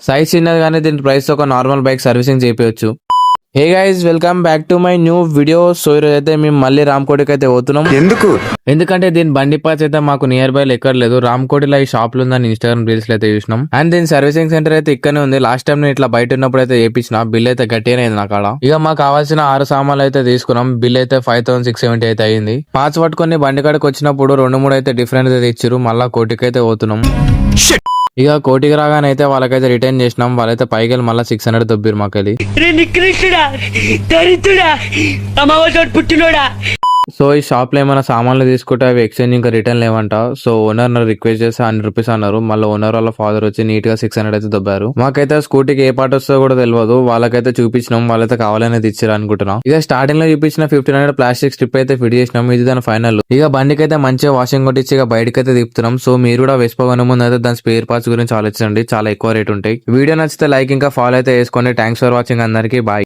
Size చిన్నది కానీ దీని ప్రైస్ ఒక నార్మల్ బైక్ సర్వీసింగ్ చేయొచ్చు. Hey guys, welcome back to my new video. So ఈరోజు అయితే మేము మళ్ళీ రామ్కోటికి అయితే పోతున్నాం. ఎందుకంటే దీని బండి పార్ట్స్ అయితే మాకు నియర్ బై ఎక్కడ లేదు. రామ్కోటిలో ఈ షాప్ లో ఉందని ఇన్స్టాగ్రామ్ రీల్స్ అయితే చూసినాం. అండ్ దీని సర్వీసింగ్ సెంటర్ అయితే ఇక్కడనే ఉంది. లాస్ట్ టైం నేను ఇట్లా బయట ఉన్నప్పుడు అయితే చేపించిన బిల్ అయితే గట్టిగానే అయింది నాకు. ఇక మాకు కావాల్సిన 6 సామాన్లు అయితే తీసుకున్నాం. బిల్ అయితే 5670 అయితే అయింది. పార్ట్స్ పట్టుకొని బండి కాడికి వచ్చినప్పుడు 2-3 అయితే డిఫరెంట్ అయితే ఇచ్చారు. మళ్ళా కోటికి అయితే పోతున్నాం. ఇక కోటికి రాగానే అయితే వాళ్ళకైతే రిటర్న్ చేసినాం. వాళ్ళైతే పైకి వెళ్ళి మళ్ళీ 600 దొబ్బిరు మాకెళ్ళి. సో ఈ షాప్ లో ఏమైనా సామాన్లు తీసుకుంటే అవి ఎక్స్చేంజ్ ఇంకా రిటర్న్ లేవంట. సో ఓనర్ రిక్వెస్ట్ చేస్తే 100 రూపీస్ అన్నారు. మళ్ళీ ఓనర్ వాళ్ళ ఫాదర్ వచ్చి నీట్ గా 600 అయితే దొబ్బారు. మాకైతే స్కూటీకి ఏ పార్ట్ వస్తుందో కూడా తెలియదు. వాళ్ళకైతే చూపించినాం. వాళ్ళైతే కావాలనేది ఇచ్చారు అనుకుంటున్నాం. ఇక స్టార్టింగ్ లో చూపించిన 1500 ప్లాస్టిక్ స్ట్రిప్ అయితే ఫిట్ చేసినాం. ఇది దాని ఫైనల్. ఇక బండికి అయితే మంచిగా వాషింగ్ కొట్టించి ఇక బయటకి అయితే తిప్పుతున్నాం. సో మీరు కూడా వేసుకోగానే ముందు అయితే దాని స్పేర్ పార్ట్స్ గురించి ఆలోచించండి. చాలా ఎక్కువ రేట్ ఉంటాయి. వీడియో నచ్చితే లైక్ ఇంకా ఫాలో అయితే వేసుకోండి. థ్యాంక్స్ ఫర్ వాచింగ్ అందరికీ. బాయ్.